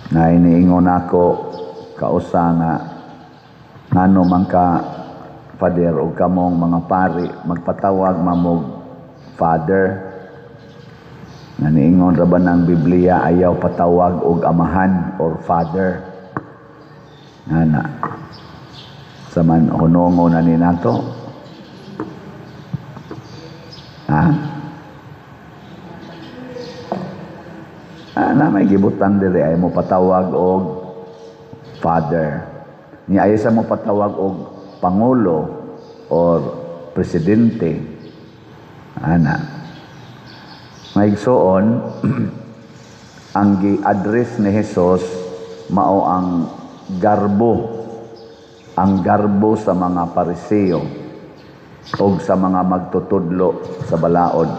na iniingon ako kausa nga ngano man ka Father o kamong mga pari magpatawag mamog Father. Nga niingon ra ba ng Biblia ayaw patawag og amahan or Father. Ngana. Saman hunongo na ni nato. Ha? Na may gibutang diri ay mo patawag og Father. Ni ay sa mo patawag og Pangulo or Presidente. Ana. Maigsoon, ang gi-address ni Jesus mao ang garbo sa mga Pariseo o sa mga magtutudlo sa balaod.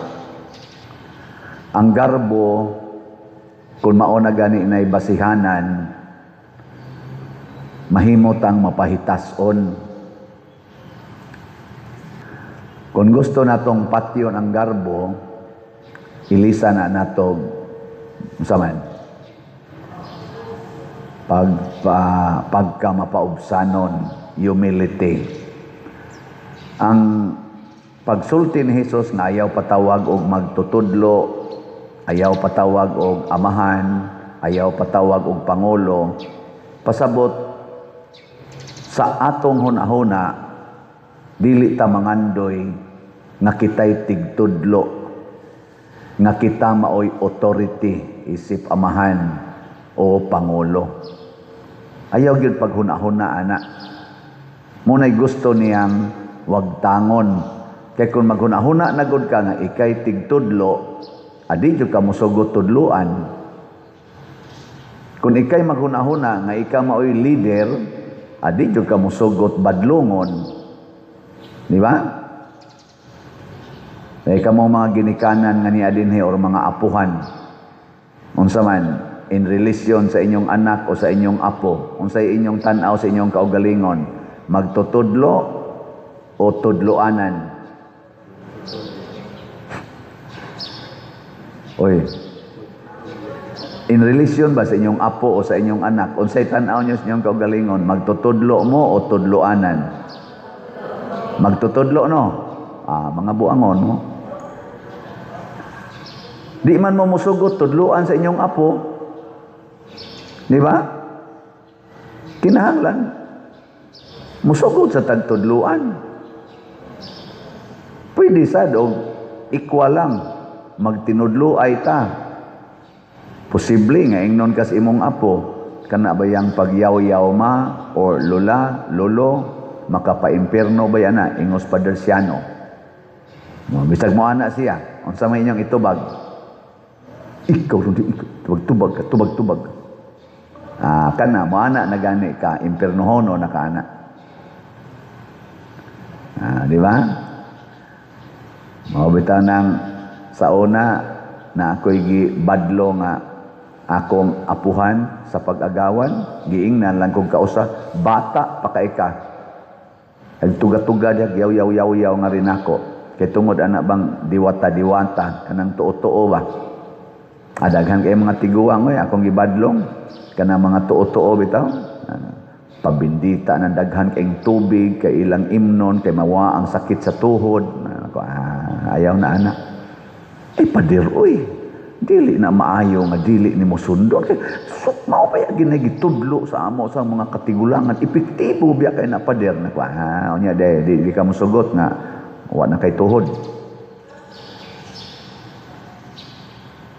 Ang garbo, kung mao na gani na basihanan, mahimotang mapahitason. Kung gusto natong patyon ang garbo, ilisa na natog saman pagka mapaubsanon, humility. Ang pagsulti ni Jesus nga ayaw patawag og magtutudlo, ayaw patawag og amahan, ayaw patawag og pangulo, pasabot sa atong hunahuna dili ta mangandoy nga kitay tigtudlo, nga kita maoy authority isip amahan o pangulo. Ayaw gyud paghuna-huna ana. Munay gusto niyang wag tangon. Kay kung maghuna-huna na gud ka nga ikay tigtudlo, adi jud ka mosugot tudloan. Kung ikay maghuna-huna nga ikaw maoy leader, adi jud ka mosugot badlongon. Di ba? Kaya kamo mga ginikanan nga ni adinhe or mga apuhan. Unsa man in relasyon sa inyong anak o sa inyong apo, unsay inyong tan-aw sa inyong kaugalingon, magtutudlo o tudloanan. Oy. In relasyon ba sa inyong apo o sa inyong anak, unsay tan-aw niyo sa inyong kaugalingon, magtutudlo mo o tudloanan? Magtutudlo, no? Mga buangon mo. Di man mo musugot, tudluan sa inyong apo. Di ba? Kinahanglan. Musugot sa tagtudluan. Pwede sad o equal lang. Magtinudlo ay ta. Posible nga ingnon kas imong apo. Kana ba yang pagyaw-yaw ma or lola, lolo, makapaimpierno ba yan na, ingos padersiano. Bisag mo anak siya, unsa may inyong itubag? Ikaw, tubag-tubag. Kana, mo anak na gani ka, impiernohono na ka anak. Di ba? Mabitaw nang sa una, na ako'y gibadlo nga akong apuhan sa pag-agawan, giingnan lang kong kausa, bata pa kay ka. Tuga-tuga diya, yaw-yaw nga rin ako. Kaya tungod anak bang diwata-diwata, kanang tuo-tuo ba? Adaghan kayo mga tiguang, akong gibadlong, kanang mga tuo-tuo bitaw. Pabindita ng daghan kayong tubig, kay ilang imnon, kay mawa ang sakit sa tuhod. Ayaw na anak. Padiroy. Dili na maayo nga dili ni mo sundo. Mao pa yung ginagitudlo sa amo sa mga katigulangan. Epektibo biya kay napader na ko. Onya di ka musugot nga wa na kay tuhod.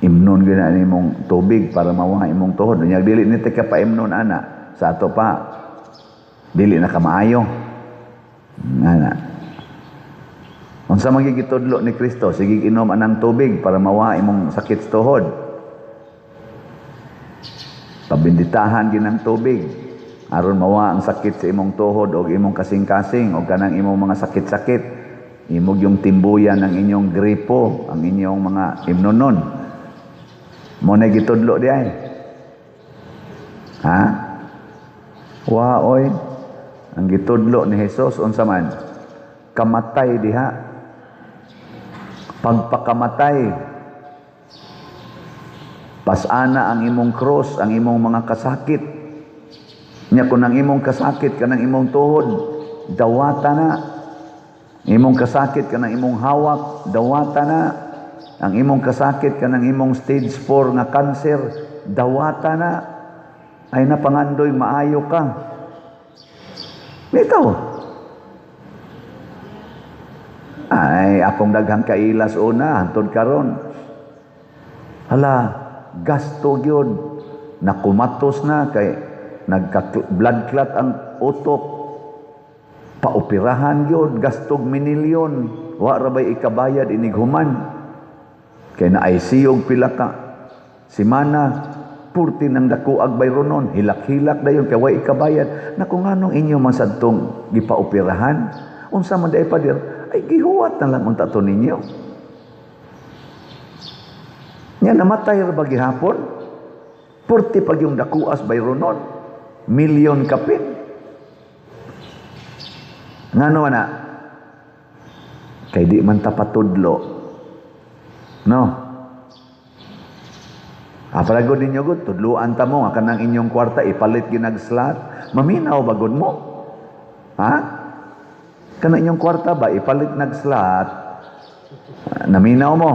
Imnon gina ni mong tubig para mawa imong tuhod. Onya dili ni ka pa imnon ana. Sa ato pa dili na ka maayo. Ana. Unsa magigitudlo ni Kristo, sige inom anang tubig para mawa imong sakit sa tuhod. Pabinditahan ginang tubig aron mawa ang sakit sa imong tuhod o imong kasing-kasing o kanang imong mga sakit-sakit. Imog yung timbuyan ng inyong gripo, ang inyong mga imnonon. Mo na gitudlo di ay. Ha? Oy. Ang gitudlo ni Jesus unsa man? Kamatay diha. Pagpakamatay Pasana ang imong cross, ang imong mga kasakit. Nya kung ang imong kasakit kanang imong tuhod, dawata na. Imong kasakit kanang imong hawak, dawata na. Ang imong kasakit kanang imong stage 4 nga cancer, dawata na. Ay napangandoy maayo ka. Ito. Ay akong daghang kailas una hantod karon. Hala, gasto gyud. Nakumatos na kay nagka-blood clot ang utok. Paoperahan gyud, gastog minilyon. Wa ra bay ikabayad inighuman. Kay na ICU pila ka semana, purti ng dakuag bayronon, hilak-hilak dayon kay wa ikabayad. Naku nganong inyo masadtong gipaoperahan? Unsa man day padir? Ay gihuwat na lang unta to ninyo. Nya namatay ra ba gihapon? Purti pag yung dakuas bayronon, milyon kapin. Ngano na? Kay di man ta patudlo. No. Apalagod ninyo gud tudluan ta mo nga kanang inyong kwarta ipalit ginag-slot. Maminaw ba gud mo? Ha? Kanang inyong kwarta ba ipalit nag-slot? Naminaw mo?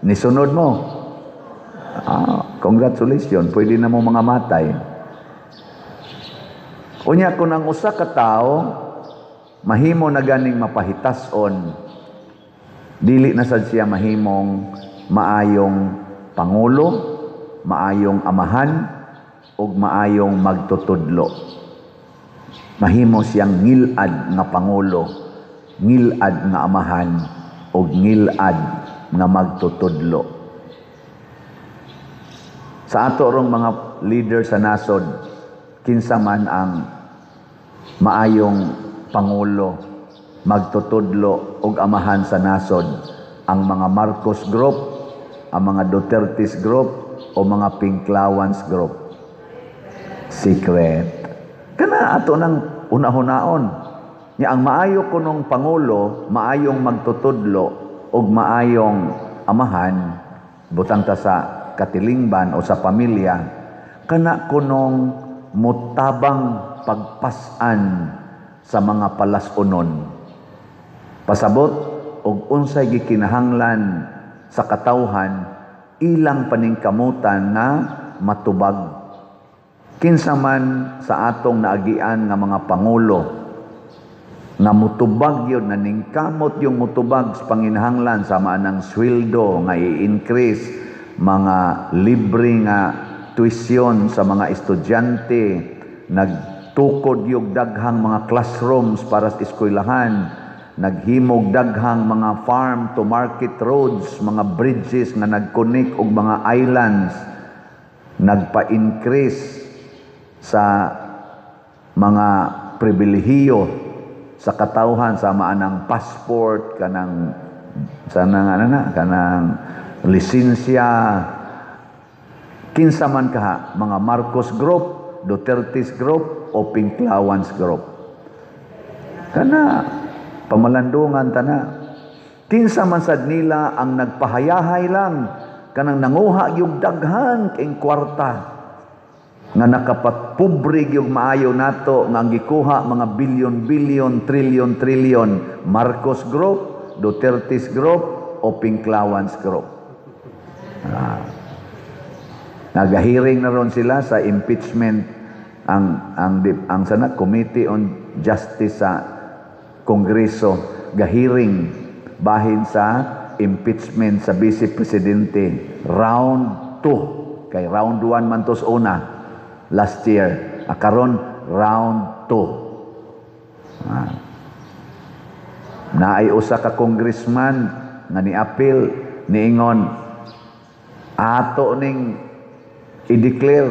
Nisunod mo? Congratulations, pwede na mo mga matay. Unya kung ang usa ka tawo mahimo na ganing mapahitason, dili na sad siya mahimong maayong pangulo, maayong amahan, ug maayong magtutudlo. Mahimo siyang ngilad nga pangulo, ngilad nga amahan, ug ngilad nga magtutudlo. Sa ato rong mga leader sa nasod, kinsa man ang maayong pangulo, magtutudlo og amahan sa nasod, ang mga Marcos Group, ang mga Duterte's Group o mga Pinklawans Group. Secret. Kana ato nang una-hunaon. Nya ang maayo kunong pangulo, maayong magtutudlo og maayong amahan, butang ta sa katilingban o sa pamilya, kana kunong mutabang pagpasan sa mga palasunon. Pasabot og unsay gikinahanglan sa katawhan, ilang paningkamutan na matubag. Kinsa man sa atong naagian nga mga pangulo nga mutubag yun, naningkamot yung mutubag sa panginahanglan sa manang sweldo nga i-increase, mga libre nga tuition sa mga estudyante, nagtukod yung daghang mga classrooms para sa eskwelahan, naghimog daghang mga farm to market roads, mga bridges nga nagconnect og mga islands, nagpa-increase sa mga pribilehiyo sa katawhan sa maanang passport, kanang kanang lisensya. Kinsa man kaha, mga Marcos Group, Duterte's Group o Pinklawans Group. Kana pamalandungan tana. Kinsa man sad nila ang nagpahayahay lang kanang nanguha yung daghan kay kwarta nga nakapatpobre yung maayo nato nga ang gikuha mga bilyon-bilyon, trilyon-trilyon. Marcos Group, Duterte's Group o Pinklawans Group. Nagahiring na ron sila sa impeachment ang sana Committee on Justice sa Kongreso, gahiring bahin sa impeachment sa Vice Presidente round 2. Kay round 1 man tos una last year, karon round 2. Naay usa ka congressman nga ni-appeal niingon ato ning i-declare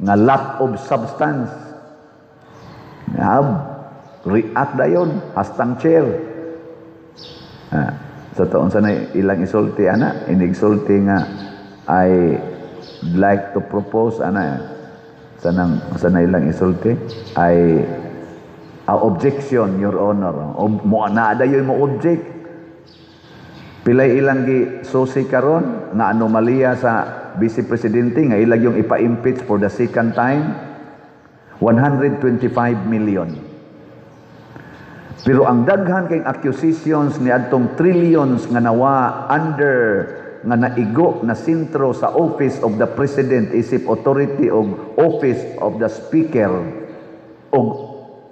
nga lack of substance. React dayon hastang chair. Sa taon sana ilang isulti ana, inigsulti nga I like to propose ana sana ilang isulti ay objection, Your Honor. Mo na dayon mo object. Pilay ilang gi susi karon nga anomalya sa Vice Presidente nga ilag yung ipa-impeach for the second time, 125 million. Pero ang daghan kay accusations ni adtong trillions nga nawa under nga naigo na sentro sa Office of the President isip authority og Office of the Speaker og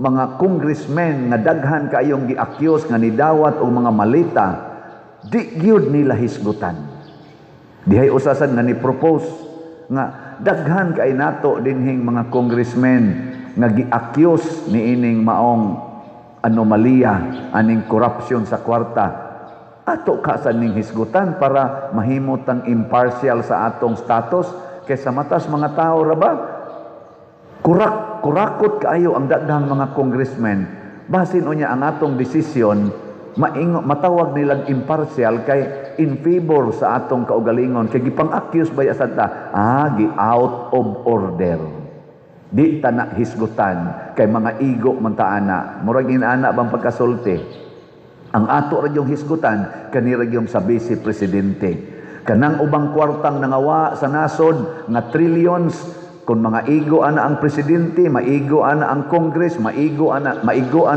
mga congressmen nga daghan kaayong gi-accuse nga nidawat og mga malita, di gyud nila hisgutan. Dihay usasan nga ni-propose nga daghan kay nato dinhing mga congressmen nga gi-accuse niining maong anomalya aning corruption sa kwarta. Ato ka sa ning hisgutan para mahimot ang impartial sa atong status kaysa matas mga tao ra ba kurakot kaayo ang daghang mga congressmen basin unya ang atong desisyon matawag nilang impartial kay in favor sa atong kaugalingon kay gipang-accuse ba sa ta gi out of order, di ta na hisgutan kay mga igo man ta ana murag inaana bang pagkasulti ang ato ra yung hisgutan kanira yung sa Vice Presidente kanang ubang kwartang nangawa sa nasod nga trillions. Kung mga igo ana ang presidente, maigo ana ang Congress, maigo ana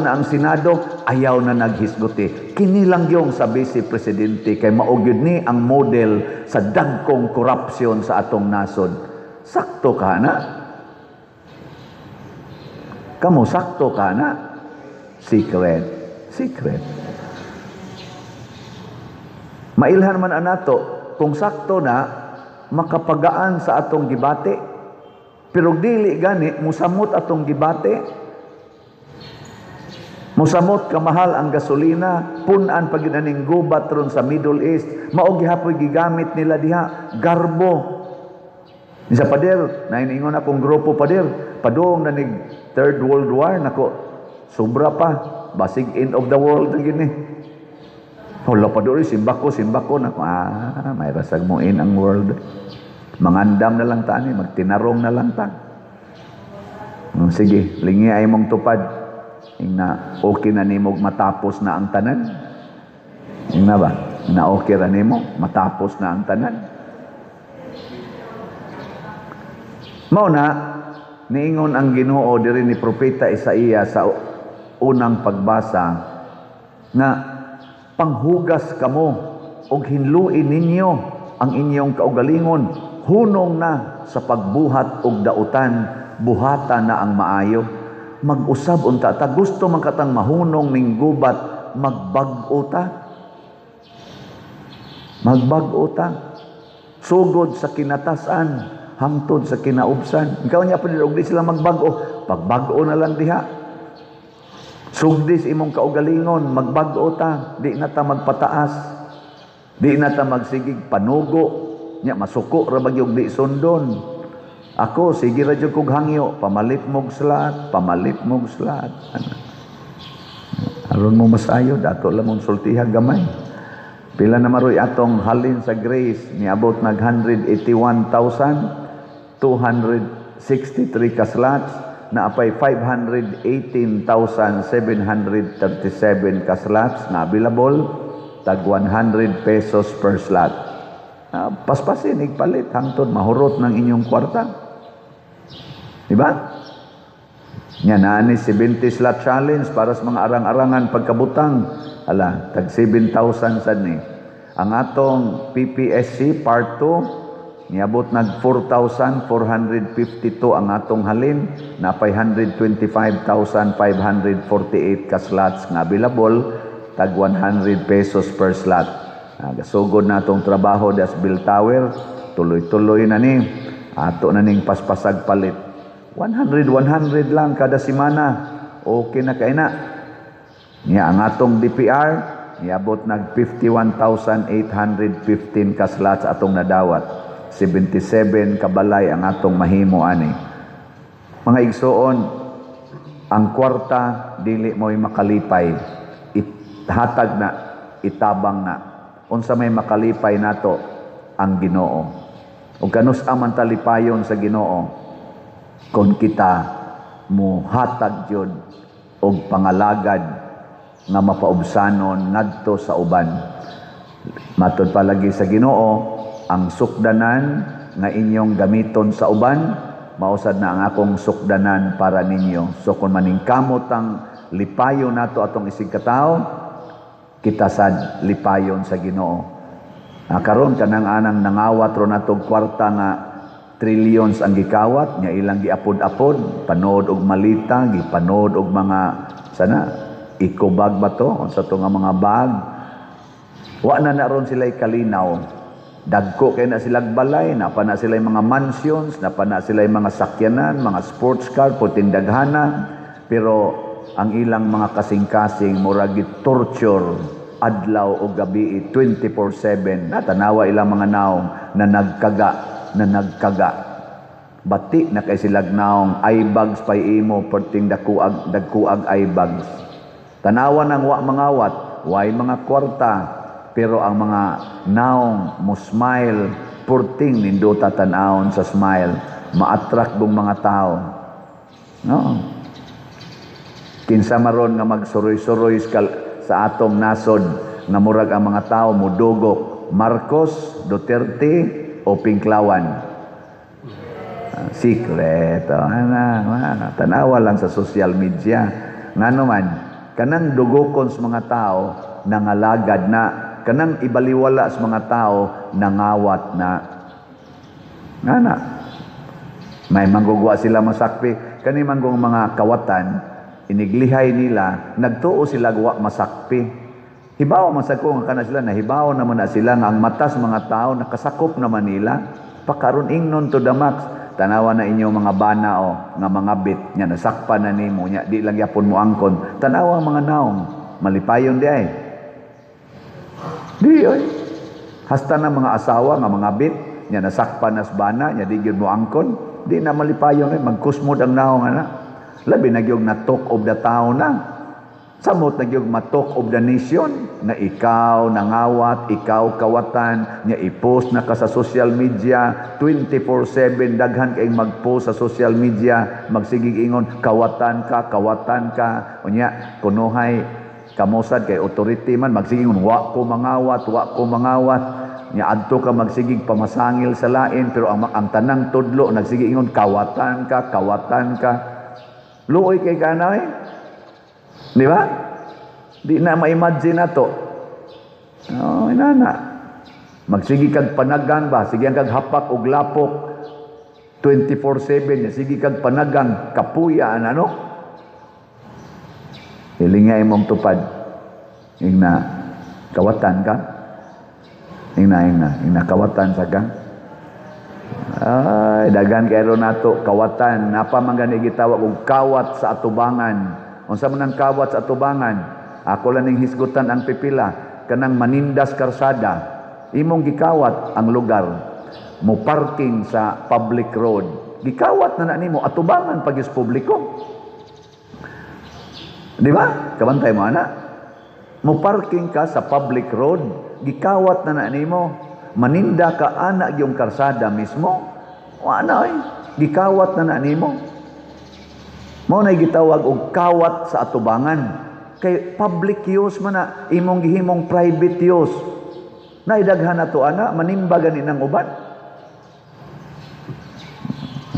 ang Senado, ayaw na naghisguti. Kini lang yung sa Vice Presidente kay maugyod ni ang model sa dagkong corruption sa atong nasod. Sakto ka na? Kamu sakto ka na? Secret. Mailhan man anato kung sakto na makapagaan sa atong gibate. Pero dili gani musamot atong gibate. Musamot kamahal ang gasolina, punan pag inaning gubat ron sa Middle East, mao gihapoy gigamit nila diha garbo. Sa pader, nainingon akong grupo pader, padung na nig Third World War nako. Sobra pa, basig end of the world gini. Hala pa dori simbako nako. May rasag mo in ang world. Mangandam na lang ta ni, magtinarong na lang ta. Sige, lingi ay mong tupad. Na okay na nimo matapos na ang tanan. Na ba? Na okay ra nimo matapos na ang tanan. Mao na niingon ang Ginoo diri ni propeta Isaiah sa unang pagbasa nga panghugas kamo og hinluin ninyo ang inyong kaugalingon. Hunong na sa pagbuhat og dautan, buhata na ang maayo. Mag-usab unta ta gusto man katang mahunong ning gubat, magbag-o ta. Sugod sa kinatasan, hangtod sa kinaubsan. Ikaw niya pa og di sila magbag-o, pagbag-o na lang diha. Sugdis imong kaugalingon, magbag-o ta, di na ta magpataas. Di na ta magsigig panugo. Nya masuko ra bagyog di sundon. Ako sige ra jud kog hangyo, pamalit mog slat. Aron mo masayo dato lamon sultiha gamay. Pila na maroy atong halin sa grace niabot nag 181,263 ka slots na apay 518,737 ka slots na available tag 100 pesos per slot. Paspasin, igpalit, hangtod, mahurot ng inyong kwarta. Diba? Yan, naani 70 slot challenge para sa mga arang-arangan pagkabutang. Tag 7,000 sad ni. Ang atong PPSC Part 2, niabot nag 4,452 ang atong halin, na 125,548 ka slots nga available, tag 100 pesos per slot. Gasugod na itong trabaho das Bill Tower, tuloy-tuloy na ni, ato na ning paspasag palit. 100 lang kada semana, okay na kay na. Ang atong DPR, niabot nag 51,815 ka slots atong nadawat. 77 kabalay ang atong mahimo ani. Mga igsoon, ang kwarta dili mo'y makalipay. Hatag na, itabang na. Unsa may makalipay nato ang Ginoo. Ug kanus aman talipayon sa Ginoo kon kita muhatag jud og pangalagad nga mapaubsanon ngadto sa uban. Matod palagi sa Ginoo, ang sukdanan nga inyong gamiton sa uban, mausad na ang akong sukdanan para ninyo. So kung maningkamot ang lipayon nato atong isig katao, kita sad lipayon sa Ginoo. Karon kanang anang nangawat ro natong kwarta nga trillions ang gikawat, nya ilang giapod-apod, panood og malita, gipanood og mga sana ikobag ba to sa to nga mga bag. Wa na ron sila kalinaw. Dagko kay na sila balay, napa na sila mga mansions, napa na sila mga sakyanan, mga sports car, puting daghana, pero ang ilang mga kasing-kasing murag torture adlaw o gabi 24/7. Natanawa ilang mga naong na nagkaga. Bati na kay sila naong eye bags pay imo perting dagkuag eye bags. Tanawa nang wa mangawat, way mga kwarta, pero ang mga naong mo smile, purting nindota tanawon sa smile, ma-attract bong mga tao. No. Kinsa maron nga magsuroy-suroy sa atong nasod nga murag ang mga tao mudugok, Marcos, Duterte o Pinklawan. Secret. Tanawa lang sa social media. Ngano man, kanang dugokon sa mga tao nangalagad na, kanang ibaliwala sa mga tao nangawat na. Ngana. May manggugwa sila masakpi. Kani manggong mga kawatan, iniglihay nila, nagtuo sila guwa masakpi. Hibaw masako nga kana sila, nahibaw naman na sila nga ang matas mga tao nakasakop naman nila. Pakaron ingnon to the max. Tanawa na inyo mga bana o nga mga bit nya nasakpan na nimo nya di lang yapon mo angkon. Tanawa mga naong malipayon di ay. Di ay. Hasta na mga asawa nga mga bit nya nasakpan nas bana nya di gyud mo angkon. Di na malipayon ay magkusmod ang naong ana. Labi na gyud na talk of the town na. Samot na gyud ma-talk of the nation na ikaw nangawat, ikaw kawatan, nya i-post na ka sa social media 24/7 daghan kay mag-post sa social media, magsigig ingon kawatan ka, unya kunuhay kamosad kay authority man magsigig ingon wa ko mangawat, nya adto ka magsigig pamasangil sa lain pero ang tanang tudlo nagsigig ingon kawatan ka. Luoy kay kanay. Di ba? Di na ma-imagine na to. Oh, inana. Magsigi kag panagang ba? Sige kag hapak og lapok 24/7. Sige kag panagang kapuya ano? Hilingay mong tupad. Ingna kawatan ka. Ingna kawatan sa ka. Ay, dagan kayo nato kawatan. Napa man gani gitawag og kawat sa atubangan. Unsa man ang kawat sa atubangan? Ako lang ning hisgutan ang pipila kanang manindas karsada. Imong gikawat ang lugar. Mo parking sa public road. Gikawat na nimo atubangan pagis publiko. Di ba? Kabantay mo ana. Mo parking ka sa public road, gikawat na nimo. Maninda ka ana yung karsada mismo. O ana gikawat na nimo. Mao na gitawag og kawat sa atubangan. Kay public use man na imong gihimong private use. Naidaghan nato ana manimba gani nang uban.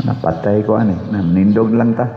Napatay ko ani, nindog lang ta.